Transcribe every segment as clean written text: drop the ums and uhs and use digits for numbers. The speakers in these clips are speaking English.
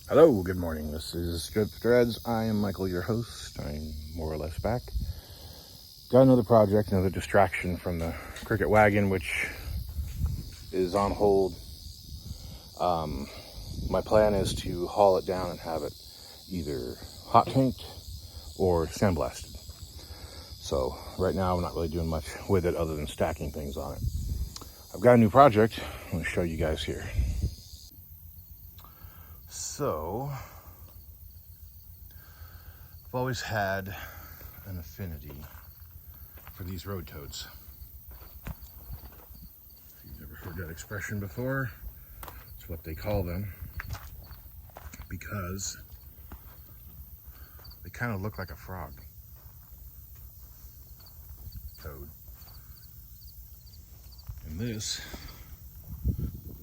Hello, good morning. This is Strip Threads. I am Michael, your host. I'm more or less back. Got another project, another distraction from the Cricket wagon, which is on hold. My plan is to haul it down and have it either hot tanked or sandblasted. So right now I'm not really doing much with it other than stacking things on it. I've got a new project I'm going to show you guys here. So I've always had an affinity for these road toads. If you've never heard that expression before, it's what they call them because they kind of look like a frog. Toad. And this,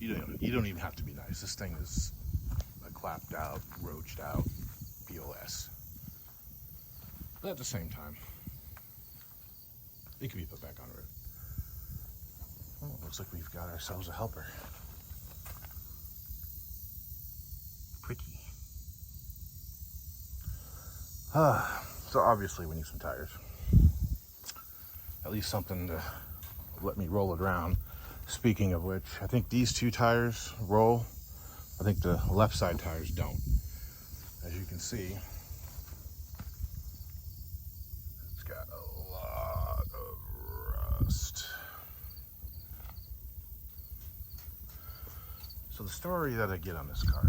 you don't even have to be nice. This thing is a clapped out, roached out POS. But at the same time, it can be put back on road. Oh, looks like we've got ourselves a helper. Pretty. So obviously we need some tires. At least something to let me roll it around. Speaking of which, I think these two tires roll. I think the left side tires don't. As you can see, it's got a lot of rust. So the story that I get on this car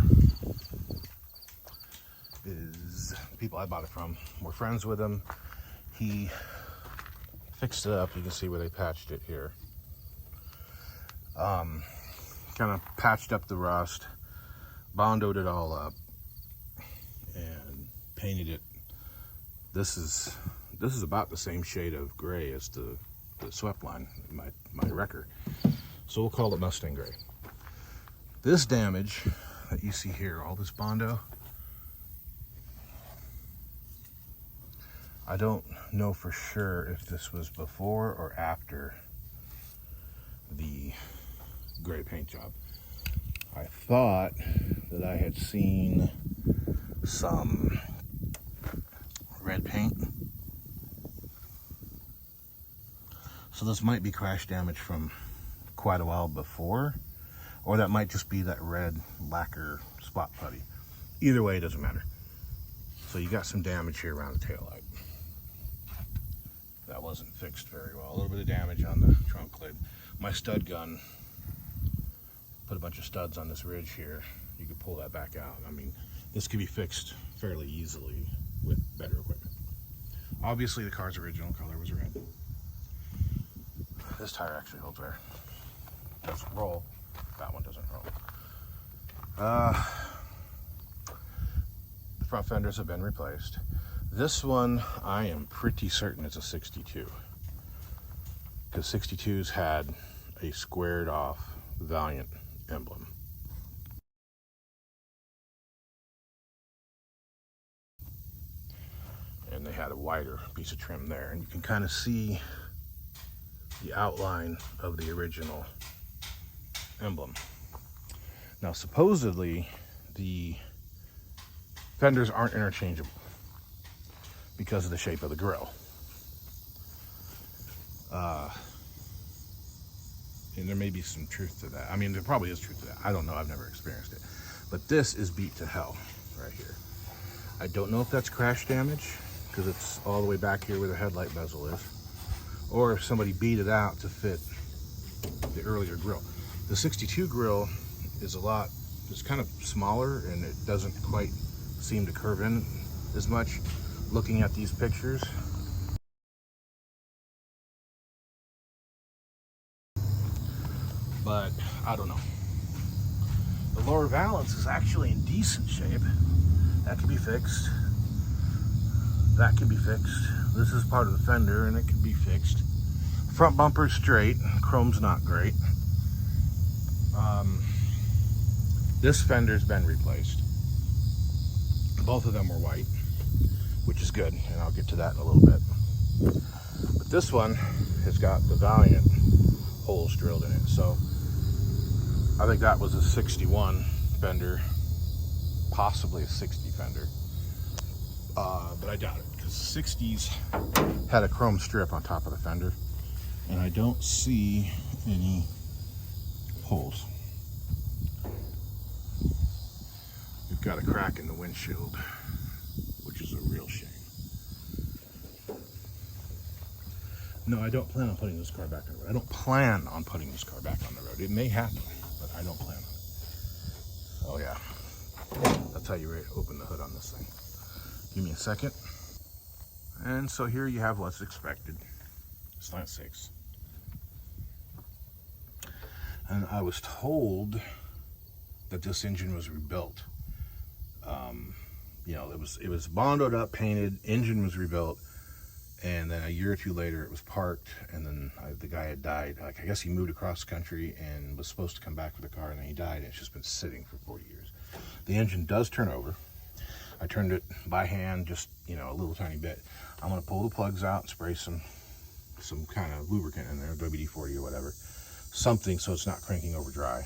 is the people I bought it from were friends with him. He fixed it up. You can see where they patched it here. Kind of patched up the rust, bondoed it all up, and painted it. This is about the same shade of gray as the swept line in my wrecker. So we'll call it Mustang Gray. This damage that you see here, all this Bondo, I don't know for sure if this was before or after the gray paint job. I thought that I had seen some red paint. So this might be crash damage from quite a while before, or that might just be that red lacquer spot putty. Either way, it doesn't matter. So you got some damage here around the taillight. That wasn't fixed very well. A little bit of damage on the trunk lid. My stud gun put a bunch of studs on this ridge here. You could pull that back out. I mean, this could be fixed fairly easily with better equipment. Obviously, the car's original color was red. This tire actually holds air. Doesn't roll. That one doesn't roll. The front fenders have been replaced. This one, I am pretty certain it's a 62. Because 62s had a squared off Valiant emblem. And they had a wider piece of trim there. And you can kind of see the outline of the original emblem. Now, supposedly, the fenders aren't interchangeable because of the shape of the grill. And there may be some truth to that. I mean, there probably is truth to that. I don't know. I've never experienced it. But this is beat to hell right here. I don't know if that's crash damage because it's all the way back here where the headlight bezel is, or if somebody beat it out to fit the earlier grill. The 62 grill is it's kind of smaller and it doesn't quite seem to curve in as much looking at these pictures. But I don't know. The lower valance is actually in decent shape. That can be fixed. That can be fixed. This is part of the fender and it can be fixed. Front bumper's straight. Chrome's not great. This fender's been replaced. Both of them were white, which is good, and I'll get to that in a little bit. But this one has got the Valiant holes drilled in it, so I think that was a 61 fender possibly a 60 fender. But I doubt it, because 60s had a chrome strip on top of the fender, and I don't see any holes. We've got a crack in the windshield, which is a real shame. No, I don't plan on putting this car back on the road. I don't plan on putting this car back on the road. It may happen, but I don't plan on it. Oh yeah, that's how you open the hood on this thing. Give me a second. And so here you have what's expected. Slant 6. And I was told that this engine was rebuilt. You know, it was bonded up, painted, engine was rebuilt, and then a year or two later it was parked, and then the guy had died. Like, I guess he moved across the country and was supposed to come back for the car, and then he died, and it's just been sitting for 40 years. The engine does turn over. I turned it by hand, just, you know, a little tiny bit. I'm going to pull the plugs out and spray some kind of lubricant in there, WD-40 or whatever, something so it's not cranking over dry.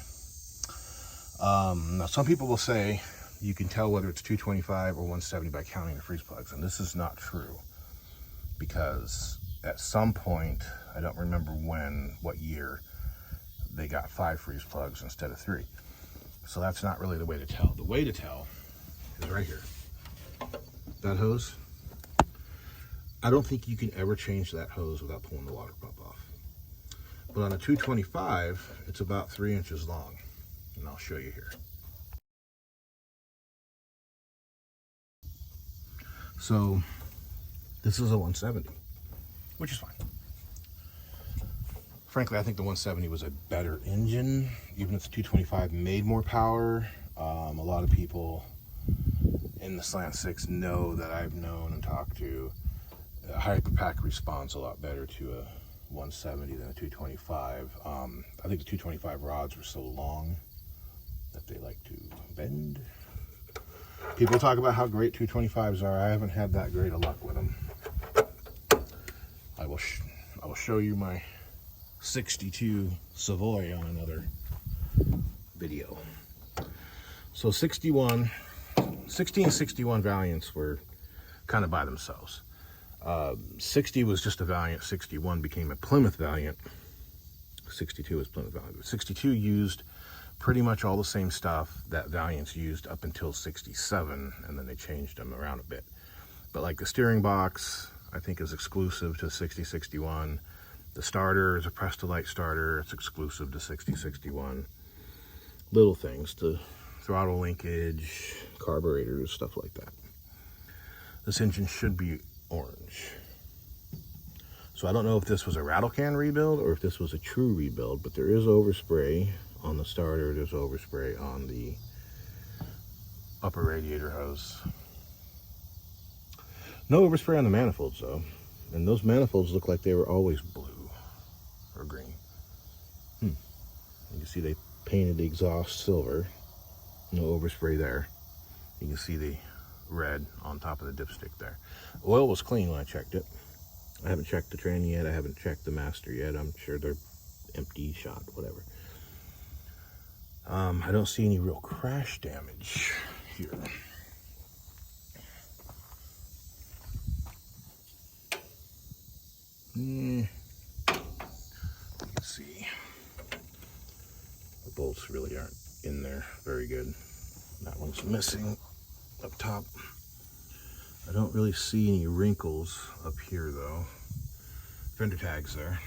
Now, some people will say you can tell whether it's 225 or 170 by counting the freeze plugs, and this is not true, because at some point, I don't remember what year, they got 5 freeze plugs instead of 3. So that's not really the way to tell. The way to tell is right here. That hose, I don't think you can ever change that hose without pulling the water pump off. But on a 225, it's about 3 inches long, and I'll show you here. So this is a 170, which is fine. Frankly, I think the 170 was a better engine, even if the 225 made more power. A lot of people in the Slant 6 know that I've known and talked to. A hyperpack responds a lot better to a 170 than a 225. I think the 225 rods were so long that they like to bend. People talk about how great 225s are. I haven't had that great of luck with them. I will show you my 62 Savoy on another video. So 16 and 61 Valiants were kind of by themselves. 60 was just a Valiant, 61 became a Plymouth Valiant, 62 was Plymouth Valiant. 62 used pretty much all the same stuff that Valiants used up until 67, and then they changed them around a bit. But like the steering box, I think is exclusive to 6061. The starter is a Prestolite starter, it's exclusive to 6061. Little things, the throttle linkage, carburetors, stuff like that. This engine should be orange. So I don't know if this was a rattle can rebuild or if this was a true rebuild, but there is overspray on the starter, there's overspray on the upper radiator hose. No overspray on the manifolds though, and those manifolds look like they were always blue or green. You can see they painted the exhaust silver, no overspray there. You can see the red on top of the dipstick there. Oil was clean when I checked it. I haven't checked the tranny yet, I haven't checked the master yet. I'm sure they're empty, shot, whatever. I don't see any real crash damage here. You can see the bolts really aren't in there very good. That one's missing up top. I don't really see any wrinkles up here though. Fender tags there.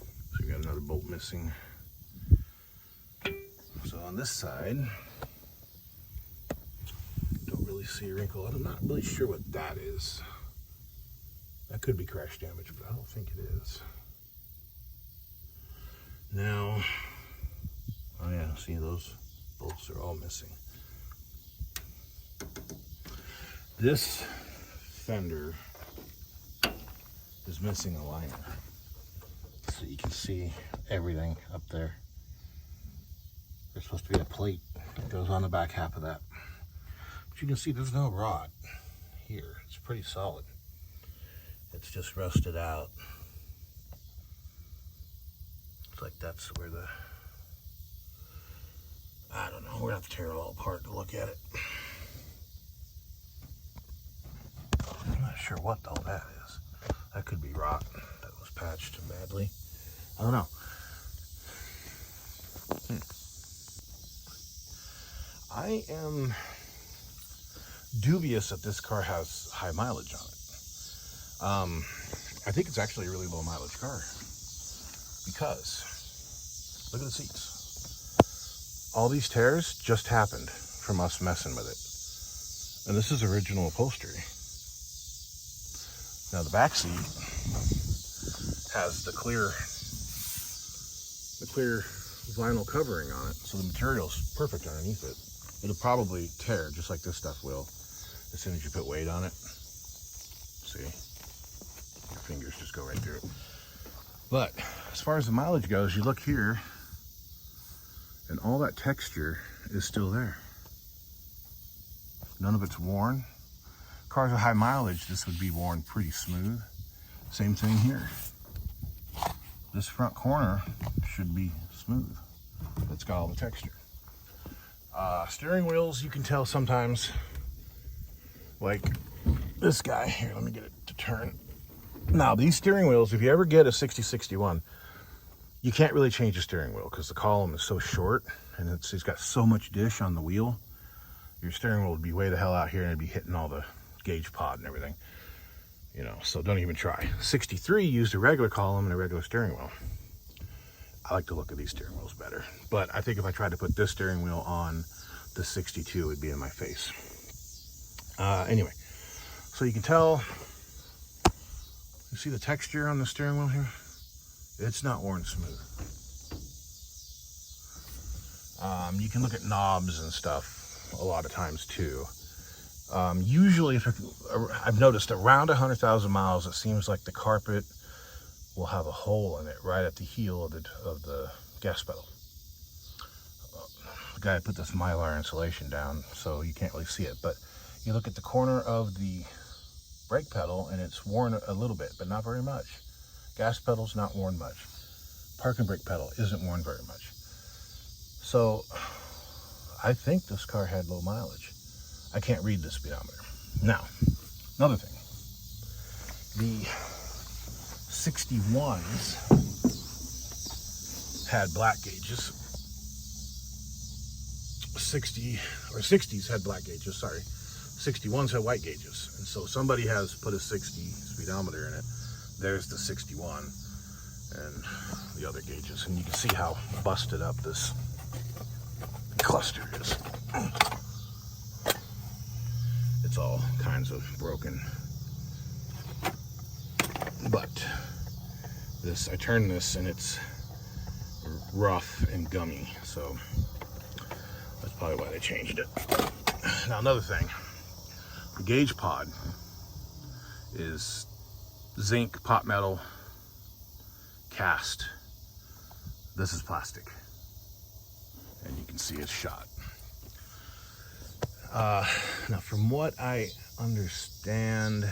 So we got another bolt missing. So on this side, don't really see a wrinkle. I'm not really sure what that is. That could be crash damage, but I don't think it is. Now, oh yeah, see those bolts are all missing. This fender is missing a liner. So you can see everything up there. There's supposed to be a plate that goes on the back half of that. But you can see there's no rod here. It's pretty solid. It's just rusted out. It's like that's where the I don't know. We're gonna have to tear it all apart to look at it. I'm not sure what all that is. That could be rot that was patched badly. I don't know. I am dubious that this car has high mileage on it. I think it's actually a really low mileage car because look at the seats. All these tears just happened from us messing with it. And this is original upholstery. Now the back seat has the clear vinyl covering on it, so the material's perfect underneath it. It'll probably tear just like this stuff will as soon as you put weight on it. See? Your fingers just go right through it. But as far as the mileage goes, you look here and all that texture is still there. None of it's worn. Cars with high mileage, this would be worn pretty smooth. Same thing here. This front corner should be smooth. It's got all the texture. Steering wheels, you can tell sometimes, like this guy here. Let me get it to turn. Now these steering wheels, if you ever get a 6061, you can't really change the steering wheel because the column is so short and it's got so much dish on the wheel. Your steering wheel would be way the hell out here and it'd be hitting all the gauge pod and everything, you know, so don't even try. 63 used a regular column and a regular steering wheel. I like the look of these steering wheels better, but I think if I tried to put this steering wheel on the 62, it'd be in my face. Anyway, so you can tell, you see the texture on the steering wheel here? It's not worn smooth. You can look at knobs and stuff a lot of times too. Usually, if I've noticed around 100,000 miles, it seems like the carpet will have a hole in it right at the heel of the gas pedal. The guy put this Mylar insulation down, so you can't really see it. But you look at the corner of the brake pedal, and it's worn a little bit, but not very much. Gas pedal's not worn much. Parking brake pedal isn't worn very much. So I think this car had low mileage. I can't read the speedometer. Now, another thing. The 61s had black gauges. 60s had black gauges, sorry. 61s had white gauges. And so somebody has put a 60 speedometer in it. There's the 61 and the other gauges. And you can see how busted up this cluster is. It's all kinds of broken. But this, I turned this and it's rough and gummy, so that's probably why they changed it. Now another thing, the gauge pod is zinc, pot metal, cast. This is plastic, and you can see it's shot. Now from what I understand,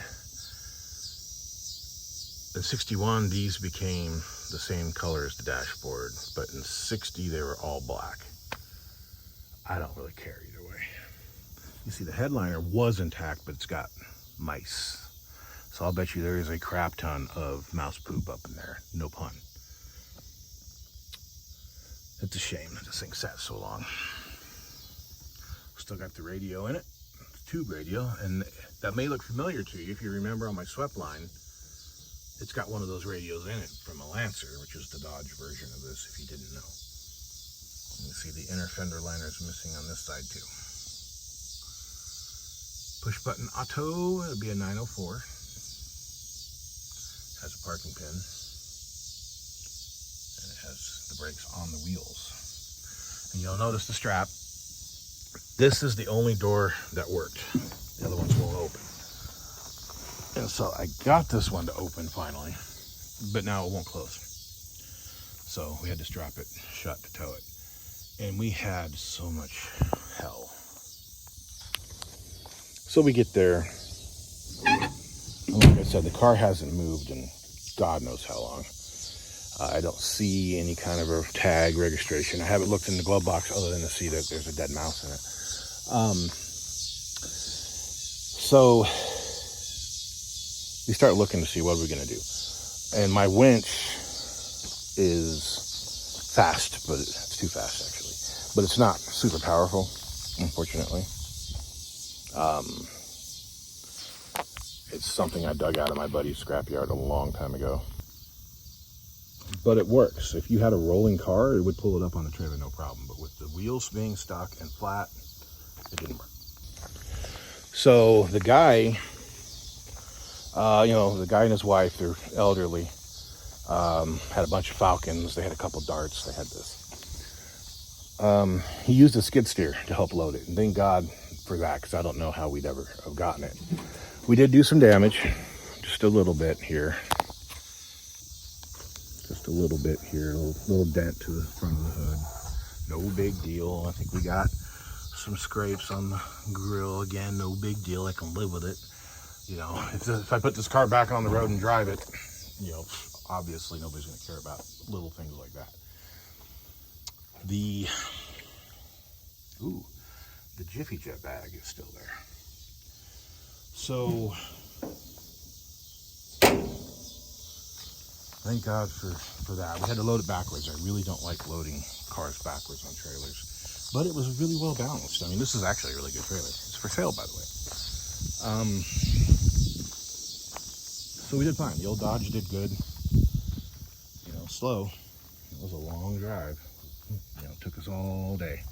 in 61, these became the same color as the dashboard, but in 60, they were all black. I don't really care either way. You see the headliner was intact, but it's got mice. So I'll bet you there is a crap ton of mouse poop up in there, no pun. It's a shame that this thing sat so long. Still got the radio in it, tube radio, and that may look familiar to you if you remember on my swept line. It's got one of those radios in it from a Lancer, which is the Dodge version of this, if you didn't know. You see the inner fender liner is missing on this side too. Push button auto, it'll be a 904. Has a parking pin. And it has the brakes on the wheels. And you'll notice the strap. This is the only door that worked. The other ones won't open. And so I got this one to open finally, but now it won't close. So we had to strap it shut to tow it. And we had so much hell. So we get there. And like I said, the car hasn't moved in God knows how long. I don't see any kind of a tag registration. I haven't looked in the glove box other than to see that there's a dead mouse in it. So we start looking to see what we're going to do. And my winch is fast, but it's too fast actually. But it's not super powerful, unfortunately. It's something I dug out of my buddy's scrapyard a long time ago. But it works. If you had a rolling car, it would pull it up on the trailer, no problem. But with the wheels being stuck and flat, it didn't work. So the guy, the guy and his wife, they're elderly, had a bunch of Falcons. They had a couple darts. They had this. He used a skid steer to help load it. And thank God for that, because I don't know how we'd ever have gotten it. We did do some damage, just a little bit here. Just a little bit here, a little dent to the front of the hood. No big deal. I think we got some scrapes on the grill. Again, no big deal. I can live with it. If I put this car back on the road and drive it, obviously nobody's going to care about little things like that. The Jiffy Jet bag is still there. So thank God for that. We had to load it backwards. I really don't like loading cars backwards on trailers. But it was really well balanced. I mean, this is actually a really good trailer. It's for sale, by the way. So we did fine. The old Dodge did good. Slow. It was a long drive. It took us all day.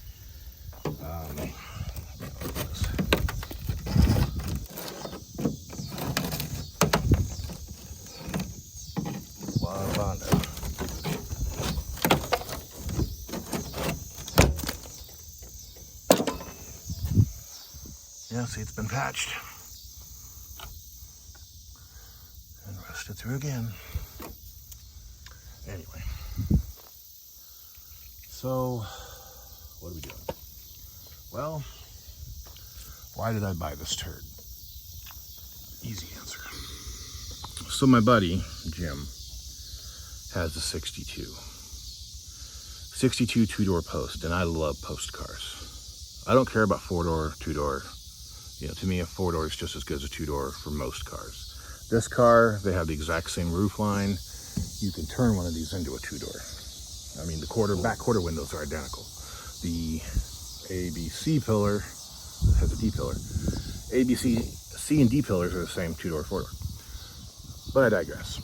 Yeah, see, it's been patched and rusted through again. Anyway, so what are we doing? Well, why did I buy this turd? Easy answer. So my buddy Jim has a 62 two-door post, and I love post cars. I don't care about four-door, two-door. To me, a four-door is just as good as a two-door for most cars. This car, they have the exact same roof line. You can turn one of these into a two-door. I mean, the back quarter windows are identical. The ABC pillar has a D pillar. C and D pillars are the same two-door, four-door. But I digress.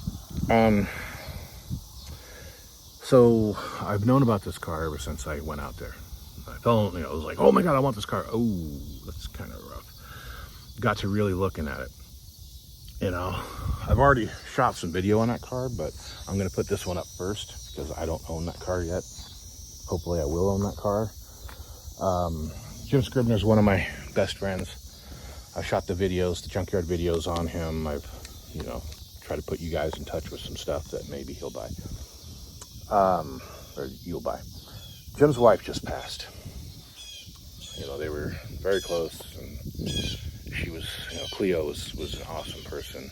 So I've known about this car ever since I went out there. I felt, I was like, oh my God, I want this car. Oh, that's kind of rough. Got to really looking at it. I've already shot some video on that car, but I'm going to put this one up first because I don't own that car yet. Hopefully I will own that car. Jim Scribner's one of my best friends. I shot the videos, the junkyard videos on him. I've, tried to put you guys in touch with some stuff that maybe he'll buy. Or you'll buy. Jim's wife just passed. They were very close, and she was, Cleo was an awesome person.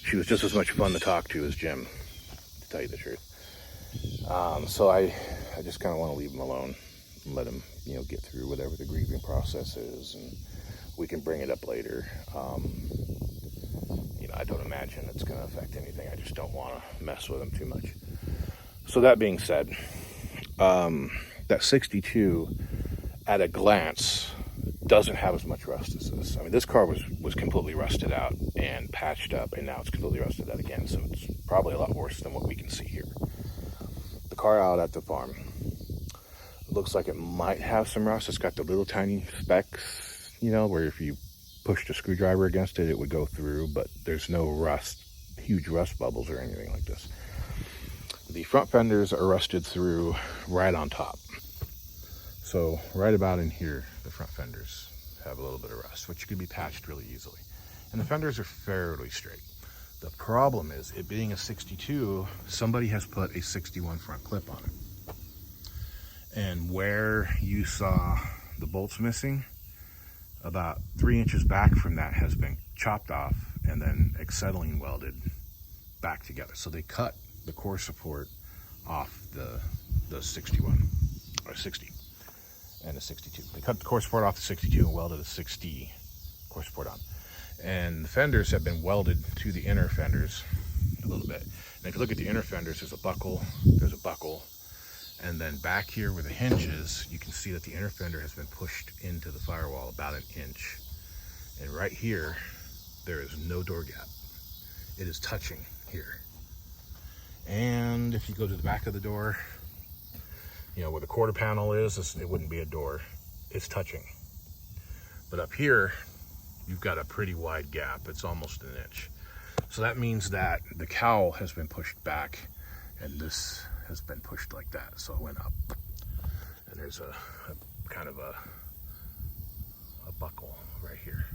She was just as much fun to talk to as Jim, to tell you the truth. So I just kind of want to leave him alone and let him, get through whatever the grieving process is, and we can bring it up later. I don't imagine it's going to affect anything. I just don't want to mess with him too much. So that being said, that 62 at a glance doesn't have as much rust as this. I mean, this car was completely rusted out and patched up, and now it's completely rusted out again, so it's probably a lot worse than what we can see here. The car out at the farm looks like it might have some rust. It's got the little tiny specks, where if you pushed a screwdriver against it, it would go through, but there's no rust, huge rust bubbles or anything like this. The front fenders are rusted through right on top. So right about in here, the front fenders have a little bit of rust, which could be patched really easily. And the fenders are fairly straight. The problem is, it being a 62, somebody has put a 61 front clip on it. And where you saw the bolts missing, about 3 inches back from that has been chopped off and then acetylene welded back together. So they cut the core support off the 61 or 60 and the 62. They cut the core support off the 62 and welded a 60 core support on. And the fenders have been welded to the inner fenders a little bit. And if you look at the inner fenders, there's a buckle, and then back here where the hinge is, you can see that the inner fender has been pushed into the firewall about an inch. And right here, there is no door gap. It is touching here. And if you go to the back of the door, you know, where the quarter panel is, it wouldn't be a door. It's touching. But up here, you've got a pretty wide gap. It's almost an inch. So that means that the cowl has been pushed back, and this has been pushed like that. So it went up. And there's a kind of a buckle right here.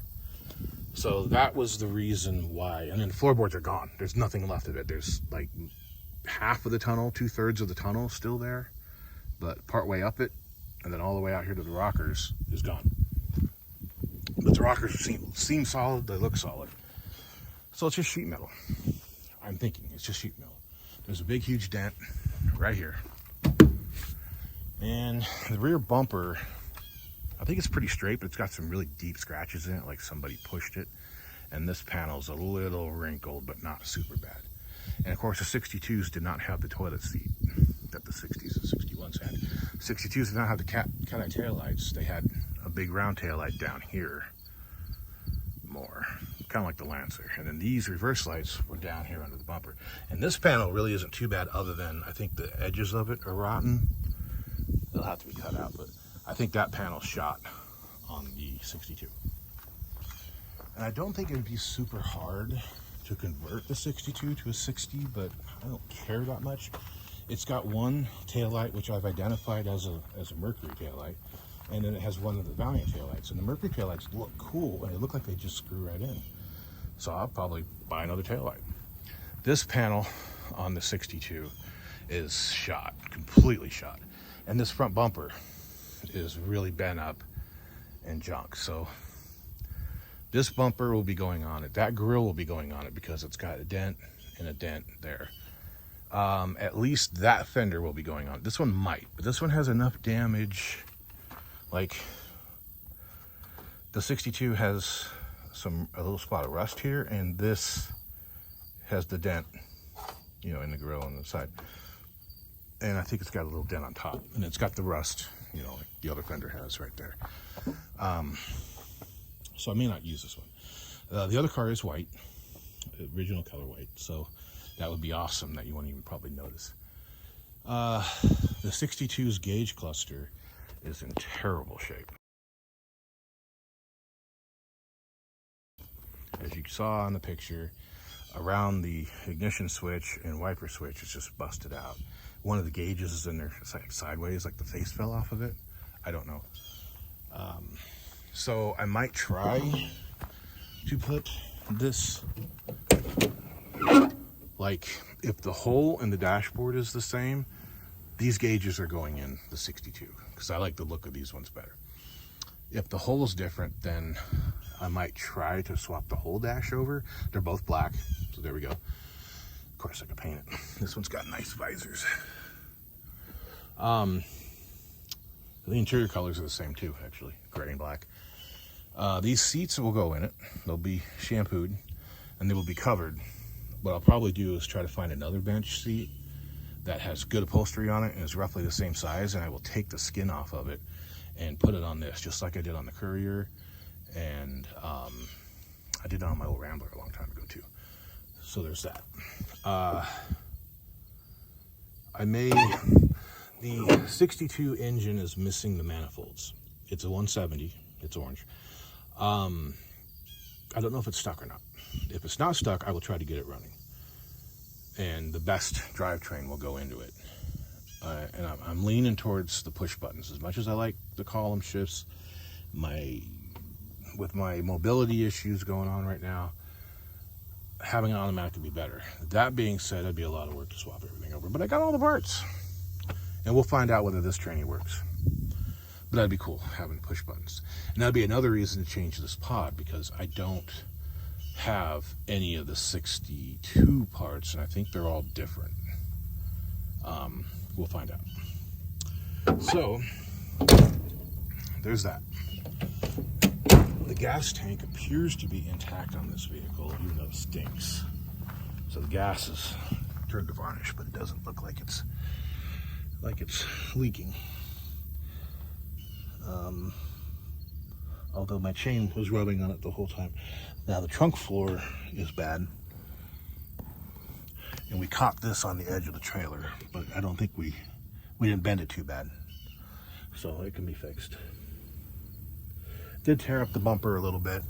So that was the reason why. And then the floorboards are gone. There's nothing left of it. There's like half of the tunnel, 2/3 of the tunnel still there, but part way up it, and then all the way out here to the rockers is gone. But the rockers seem solid. They look solid. So it's just sheet metal. I'm thinking it's just sheet metal. There's a big, huge dent right here. And the rear bumper, I think it's pretty straight, but it's got some really deep scratches in it, like somebody pushed it. And this panel's a little wrinkled, but not super bad. And of course, the 62s did not have the toilet seat that the 60s and 61s had. 62s did not have the cat-eye tail lights. They had a big round tail light down here more, kind of like the Lancer. And then these reverse lights were down here under the bumper. And this panel really isn't too bad, other than I think the edges of it are rotten. They'll have to be cut out, but I think that panel's shot on the 62. And I don't think it'd be super hard to convert the 62 to a 60, but I don't care that much. It's got one taillight, which I've identified as a Mercury taillight, and then it has one of the Valiant taillights. And the Mercury taillights look cool, and they look like they just screw right in. So I'll probably buy another taillight. This panel on the 62 is shot, completely shot. And this front bumper is really bent up and junk. So this bumper will be going on it. That grill will be going on it because it's got a dent and a dent there. At least that fender will be going on. This one might, but this one has enough damage. Like the 62 has a little spot of rust here, and this has the dent, you know, in the grill on the side. And I think it's got a little dent on top, and it's got the rust, you know, like the other fender has right there. So I may not use this one. The other car is white, original color white, so that would be awesome that you won't even probably notice. The 62's gauge cluster is in terrible shape. As you saw in the picture, around the ignition switch and wiper switch, it's just busted out. One of the gauges is in there, it's like sideways, like the face fell off of it. I don't know. So I might try to put this, like if the hole in the dashboard is the same, these gauges are going in the 62 because I like the look of these ones better. If the hole is different, then I might try to swap the whole dash over. They're both black, so there we go. Of course I could paint it. This one's got nice visors. The interior colors are the same too, actually, gray and black. These seats will go in it. They'll be shampooed and they will be covered. What I'll probably do is try to find another bench seat that has good upholstery on it and is roughly the same size, and I will take the skin off of it and put it on this, just like I did on the Courier, and I did it on my old Rambler a long time ago too. So there's that. The 62 engine is missing the manifolds. It's a 170, it's orange. I don't know if it's stuck or not. If it's not stuck, I will try to get it running. And the best drivetrain will go into it. And I'm leaning towards the push buttons. As much as I like the column shifts, with my mobility issues going on right now, having an automatic would be better. That being said, it'd be a lot of work to swap everything over. But I got all the parts. And we'll find out whether this tranny works. But that'd be cool, having push buttons. And that'd be another reason to change this pod, because I don't have any of the 62 parts, and I think they're all different. We'll find out. So there's that. The gas tank appears to be intact on this vehicle, even though it stinks. So the gas is turned to varnish, but it doesn't look like it's leaking. Although my chain was rubbing on it the whole time. Now the trunk floor is bad, and we caught this on the edge of the trailer, but I don't think we didn't bend it too bad, so it can be fixed. Did tear up the bumper a little bit.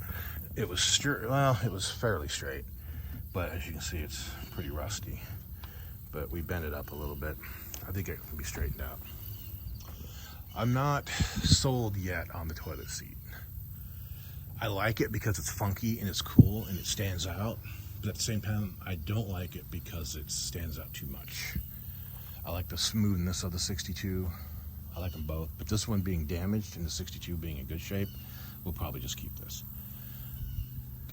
It was it was fairly straight, but as you can see, it's pretty rusty. But we bent it up a little bit. I think it can be straightened out. I'm not sold yet on the toilet seat. I like it because it's funky and it's cool and it stands out, but at the same time, I don't like it because it stands out too much. I like the smoothness of the 62. I like them both, but this one being damaged and the 62 being in good shape, we'll probably just keep this.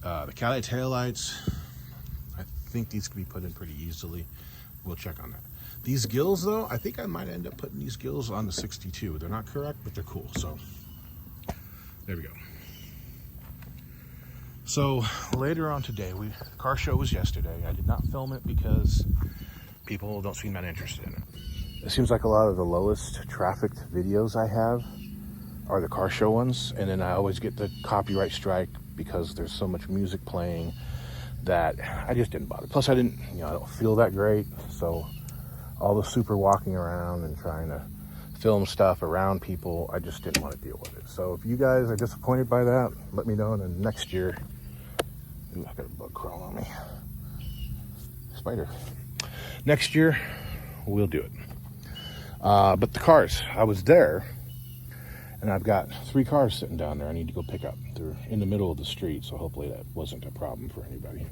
The Cali taillights, I think these can be put in pretty easily. We'll check on that. These gills, though, I think I might end up putting these gills on the 62. They're not correct, but they're cool. So there we go. So later on today, car show was yesterday. I did not film it because people don't seem that interested in it. It seems like a lot of the lowest trafficked videos I have are the car show ones, and then I always get the copyright strike because there's so much music playing that I just didn't bother. Plus I don't feel that great, so all the super walking around and trying to film stuff around people, I just didn't want to deal with it. So if you guys are disappointed by that, let me know, and then next year, ooh, I got a bug crawling on me. Spider. Next year, we'll do it. But the cars, I was there, and I've got 3 cars sitting down there I need to go pick up. They're in the middle of the street, so hopefully that wasn't a problem for anybody.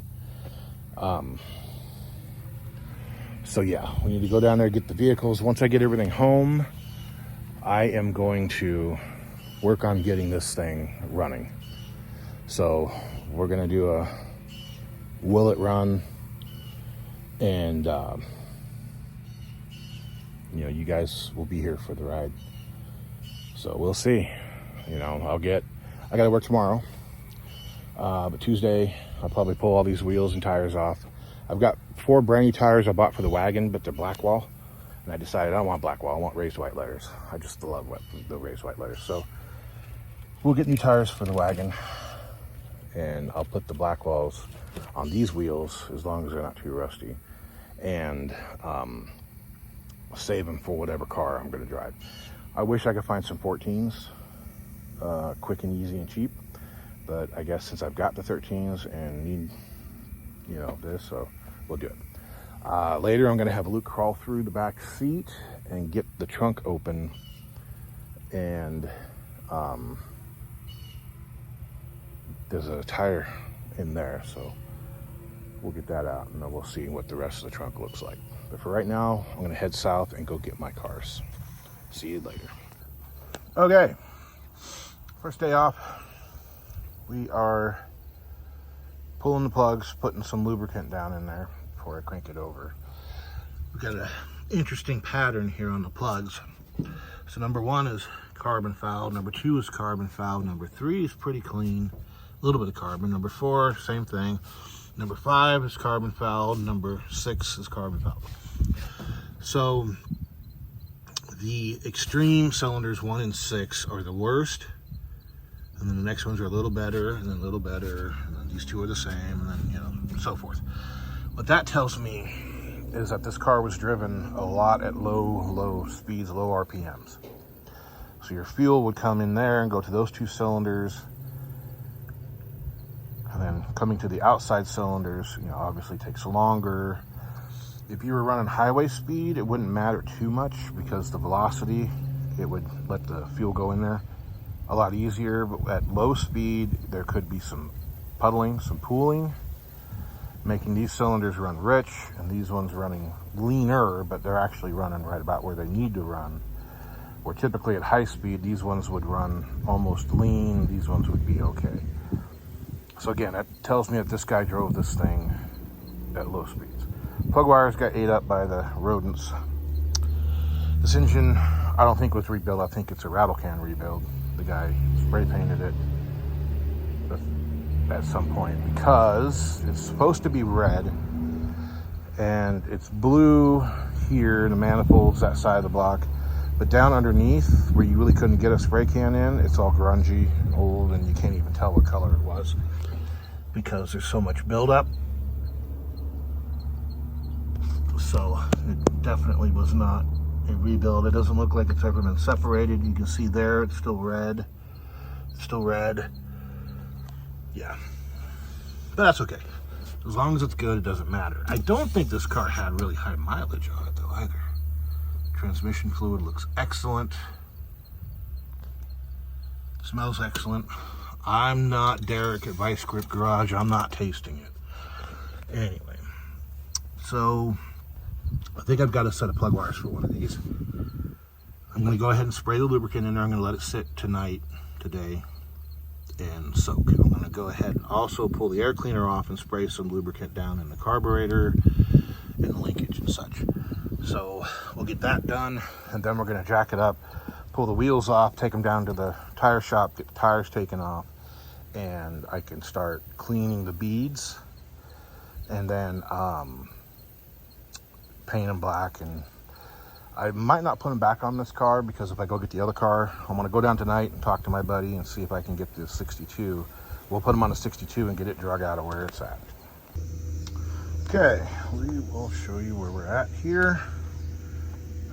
So yeah, we need to go down there, get the vehicles. Once I get everything home, I am going to work on getting this thing running. So we're gonna do a will it run, and you guys will be here for the ride. So we'll see. I gotta work tomorrow, but Tuesday I'll probably pull all these wheels and tires off. I've got 4 brand new tires I bought for the wagon, but they're black wall, and I decided I don't want black wall, I want raised white letters. I just love the raised white letters. So we'll get new tires for the wagon, and I'll put the black walls on these wheels as long as they're not too rusty, and save them for whatever car I'm going to drive. I wish I could find some 14s, quick and easy and cheap, but I guess since I've got the 13s and need this, so we'll do it. Later I'm going to have Luke crawl through the back seat and get the trunk open, and there's a tire in there, so we'll get that out, and then we'll see what the rest of the trunk looks like. But for right now, I'm going to head south and go get my cars. See you later. Okay, first day off. We are pulling the plugs, putting some lubricant down in there before I crank it over. We've got an interesting pattern here on the plugs. So number 1 is carbon foul, number 2 is carbon foul, number 3 is pretty clean, a little bit of carbon, number 4, same thing, number 5 is carbon foul, number 6 is carbon foul. So the extreme cylinders 1 and 6 are the worst, and then the next ones are a little better, and then a little better, and then these 2 are the same, and then so forth. What that tells me is that this car was driven a lot at low speeds, low RPMs. So your fuel would come in there and go to those 2 cylinders, and then coming to the outside cylinders, obviously takes longer. If you were running highway speed, it wouldn't matter too much because the velocity, it would let the fuel go in there a lot easier. But at low speed, there could be some puddling, some pooling, making these cylinders run rich and these ones running leaner, but they're actually running right about where they need to run. Where typically at high speed, these ones would run almost lean, these ones would be okay. So again, that tells me that this guy drove this thing at low speeds. Plug wires got ate up by the rodents. This engine, I don't think was rebuilt. I think it's a rattle can rebuild. The guy spray painted it at some point because it's supposed to be red, and it's blue here in the manifolds, that side of the block. But down underneath, where you really couldn't get a spray can in, it's all grungy and old, and you can't even tell what color it was because there's so much buildup. So it definitely was not a rebuild. It doesn't look like it's ever been separated. You can see there, it's still red. It's still red. Yeah. But that's okay. As long as it's good, it doesn't matter. I don't think this car had really high mileage on it though either. Transmission fluid looks excellent. Smells excellent. I'm not Derek at Vice Grip Garage. I'm not tasting it. Anyway, so I think I've got a set of plug wires for one of these. I'm going to go ahead and spray the lubricant in there. I'm going to let it sit today, and soak. I'm going to go ahead and also pull the air cleaner off and spray some lubricant down in the carburetor and the linkage and such. So we'll get that done, and then we're going to jack it up, pull the wheels off, take them down to the tire shop, get the tires taken off, and I can start cleaning the beads, and then paint them black. And I might not put them back on this car, because if I go get the other car, I'm going to go down tonight and talk to my buddy and see if I can get the 62. We'll put them on the 62 and get it drug out of where it's at. Okay, we will show you where we're at here.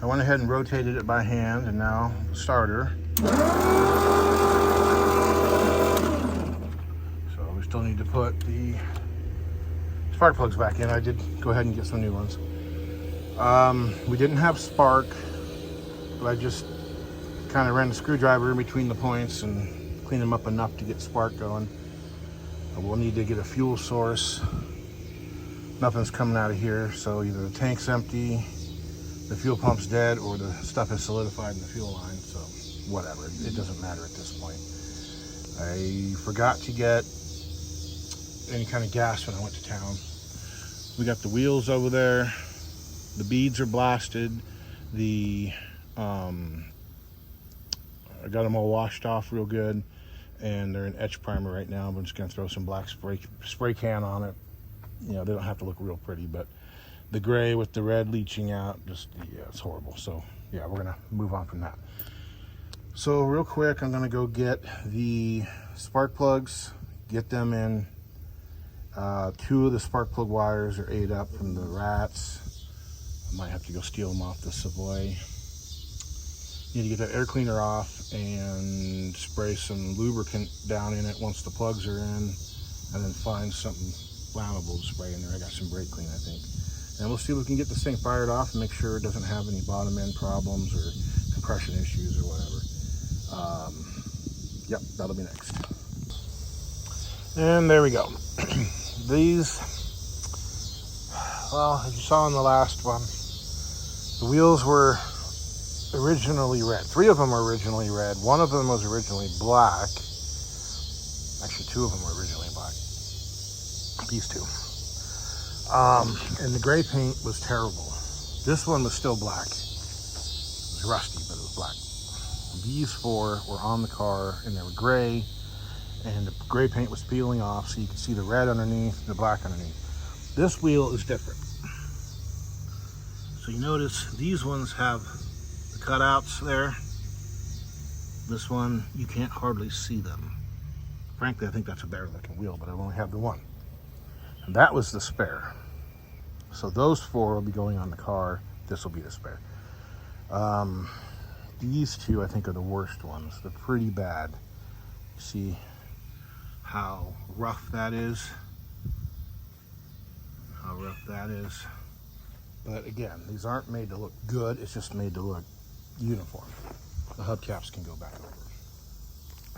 I went ahead and rotated it by hand, and now the starter. So we still need to put the spark plugs back in. I did go ahead and get some new ones. We didn't have spark, but I just kind of ran the screwdriver in between the points and cleaned them up enough to get spark going. We'll need to get a fuel source. Nothing's coming out of here, so either the tank's empty, the fuel pump's dead, or the stuff is solidified in the fuel line. So whatever, it doesn't matter at this point. I forgot to get any kind of gas when I went to town. We got the wheels over there. The beads are blasted. I got them all washed off real good, and they're in etch primer right now. I'm just gonna throw some black spray can on it. You know, they don't have to look real pretty, but the gray with the red leaching out, just, yeah, it's horrible. So yeah, we're gonna move on from that. So real quick, I'm gonna go get the spark plugs, get them in. 2 of the spark plug wires are ate up from the rats. I might have to go steal them off the Savoy. Need to get that air cleaner off and spray some lubricant down in it once the plugs are in, and then find something flammable to spray in there. I got some brake clean, I think. And we'll see if we can get this thing fired off and make sure it doesn't have any bottom end problems or compression issues or whatever. Yep, that'll be next. And there we go. These, well, as you saw in the last one, the wheels were originally red. 3 of them were originally red. 1 of them was originally black. Actually, 2 of them were originally black. These 2. And the gray paint was terrible. This one was still black. It was rusty, but it was black. These 4 were on the car, and they were gray, and the gray paint was peeling off, so you could see the red underneath and the black underneath. This wheel is different. So you notice these ones have the cutouts there. This one, you can't hardly see them. Frankly, I think that's a better looking wheel, but I only have the one. And that was the spare. So those 4 will be going on the car. This will be the spare. These 2, I think, are the worst ones. They're pretty bad. See how rough that is? How rough that is. But again, these aren't made to look good. It's just made to look uniform. The hubcaps can go back over.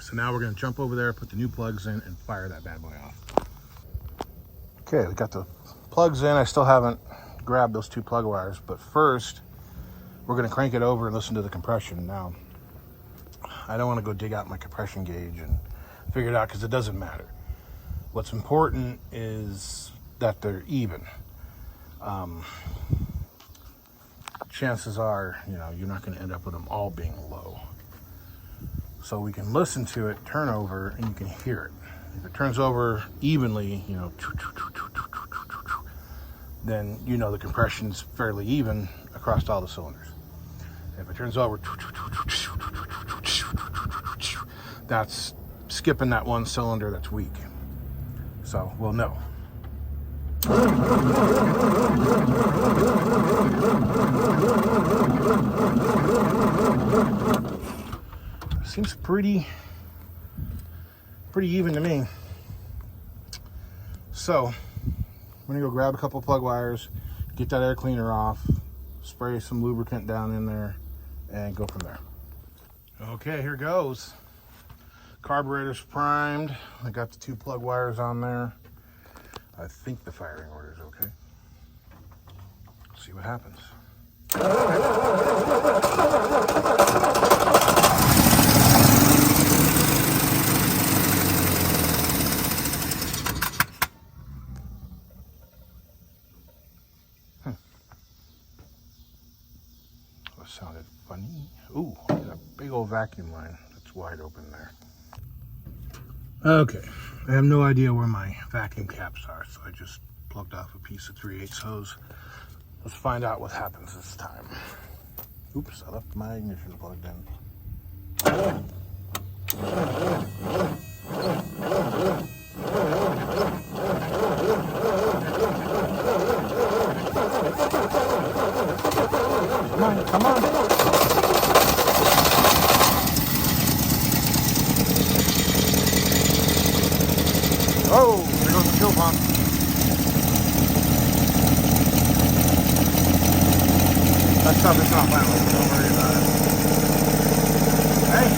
So now we're going to jump over there, put the new plugs in, and fire that bad boy off. Okay, we got the plugs in. I still haven't grabbed those 2 plug wires, but first we're going to crank it over and listen to the compression. Now, I don't want to go dig out my compression gauge and figure it out, because it doesn't matter. What's important is that they're even. chances are, you're not going to end up with them all being low. So we can listen to it turn over and you can hear it. If it turns over evenly, then the compression's fairly even across all the cylinders. If it turns over, that's skipping that one cylinder that's weak. So we'll know. Seems pretty even to me. So I'm gonna go grab a couple plug wires, get that air cleaner off, spray some lubricant down in there, and go from there. Okay, here goes. Carburetor's primed. I got the 2 plug wires on there. I think the firing order is okay. Let's see what happens. That sounded funny. Ooh, look at that big old vacuum line that's wide open there. Okay, I have no idea where my vacuum caps are, so I just plugged off a piece of 3/8 hose. Let's find out what happens this time. Oops, I left my ignition plugged in. Come on. Oh, there goes the fuel pump. That stuff is not violent, don't worry about it. Hey.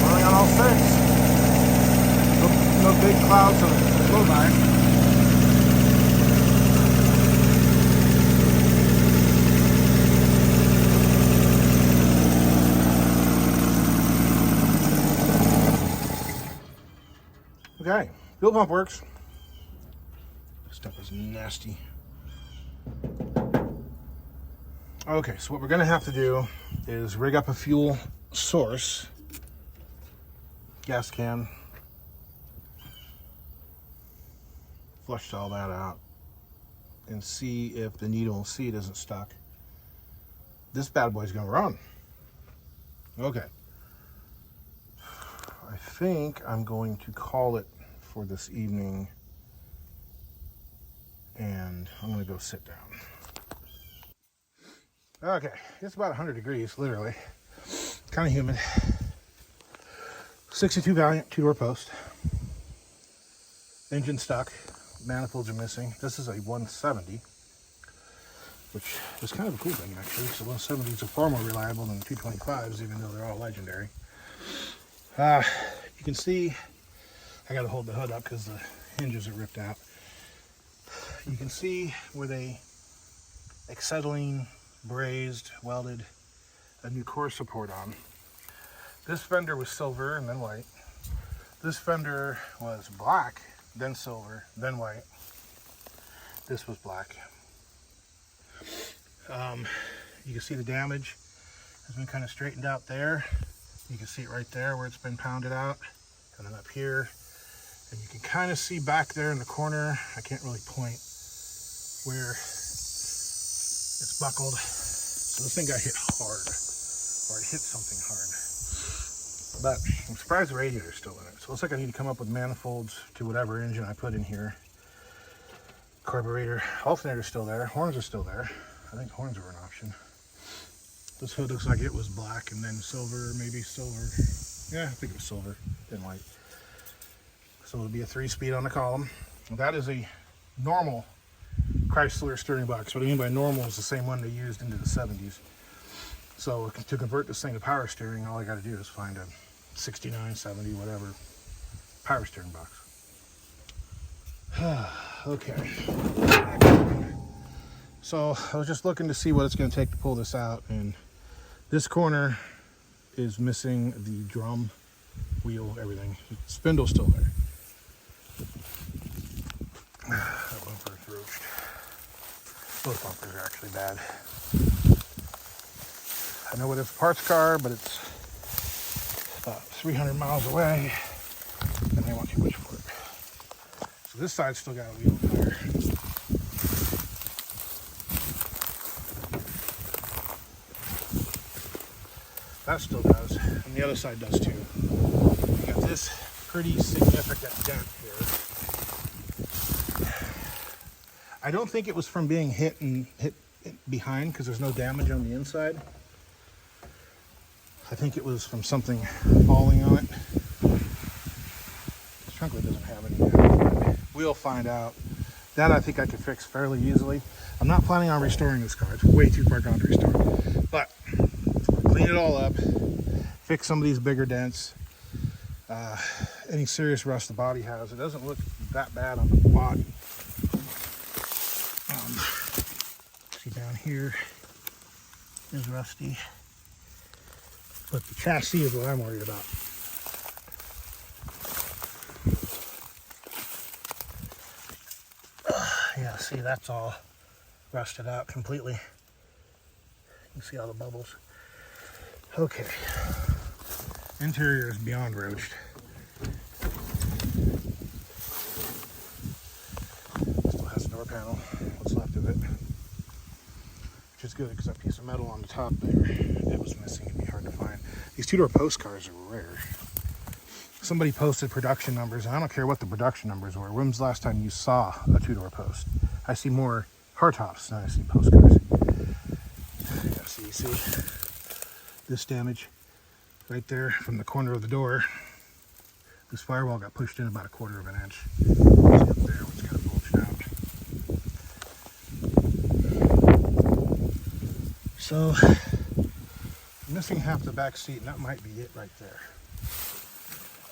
Running on all 6. No big clouds of blow by. Okay, fuel pump works. This stuff is nasty. Okay, so what we're gonna have to do is rig up a fuel source, gas can, flush all that out, and see if the needle and seat isn't stuck. This bad boy's gonna run. Okay. I think I'm going to call it for this evening, and I'm going to go sit down. Okay, it's about 100 degrees, literally. Kind of humid. 62 Valiant, 2-door post. Engine stuck. Manifolds are missing. This is a 170, which is kind of a cool thing, actually. So 170s are far more reliable than 225s, even though they're all legendary. You can see, I got to hold the hood up because the hinges are ripped out. You can see where they acetylene brazed, welded a new core support on. This fender was silver and then white. This fender was black, then silver, then white. This was black. You can see the damage has been kind of straightened out there. You can see it right there where it's been pounded out, and then up here, and you can kind of see back there in the corner. I can't really point where it's buckled. So this thing got hit hard, or it hit something hard. But I'm surprised the radiator's still in it. So it looks like I need to come up with manifolds to whatever engine I put in here. Carburetor, alternator's still there, horns are still there. I think horns were an option. This hood looks like it was black and then silver, maybe silver. Yeah, I think it was silver, then white. So it'll be a 3-speed on the column. That is a normal Chrysler steering box. What I mean by normal is the same one they used into the 70s. So to convert this thing to power steering, all I got to do is find a 69, 70, whatever power steering box. Okay. So I was just looking to see what it's going to take to pull this out, and this corner is missing the drum wheel, everything. The spindle's still there. That bumper is roached. Both bumpers are actually bad. I know it is a parts car, but it's about 300 miles away, and they want too much for it. So this side's still got a wheel tire. That still does, and the other side does too. You got this pretty significant dent here. I don't think it was from being hit behind, because there's no damage on the inside. I think it was from something falling on it. This trunk lid doesn't have any damage. We'll find out. That I think I could fix fairly easily. I'm not planning on restoring this car. It's way too far gone to restore. But clean it all up, fix some of these bigger dents, any serious rust the body has. It doesn't look that bad on the body. See down here is rusty, but the chassis is what I'm worried about. Yeah, see, that's all rusted out completely. You can see all the bubbles. Okay, interior is beyond roached. Still has a door panel, what's left of it, which is good because that piece of metal on the top there, it was missing. It'd be hard to find. These two-door post cars are rare. Somebody posted production numbers, and I don't care what the production numbers were. When's the last time you saw a two-door post? I see more hardtops than I see post cars. Yeah, see this damage right there from the corner of the door. This firewall got pushed in about 1/4 of an inch. See up there, it's kind of bulged out. So, I'm missing half the back seat, and that might be it right there.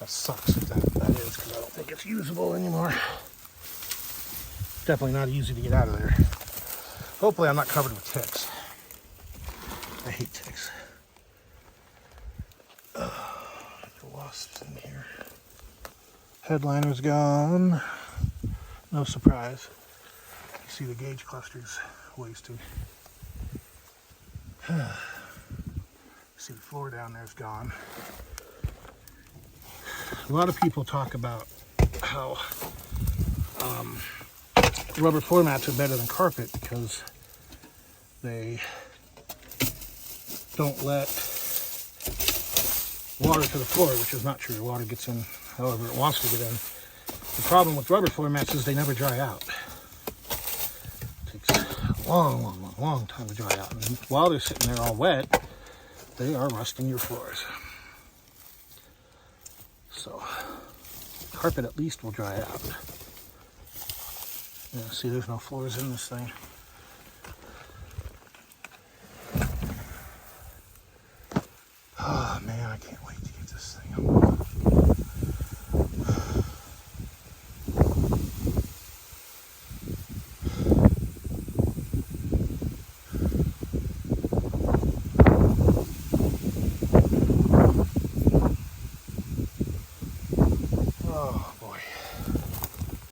That sucks if that is, because I don't think it's usable anymore. Definitely not easy to get out of there. Hopefully I'm not covered with ticks. I hate ticks. The wasps in here. Headliner's gone. No surprise. You see the gauge clusters wasted. See the floor down there is gone. A lot of people talk about how rubber floor mats are better than carpet because they don't let water to the floor, which is not true. Water gets in however it wants to get in. The problem with rubber floor mats is they never dry out. It takes a long time to dry out. And while they're sitting there all wet, they are rusting your floors. So, carpet at least will dry out. Yeah, see, there's no floors in this thing. Oh man, I can't wait to get this thing unlocked.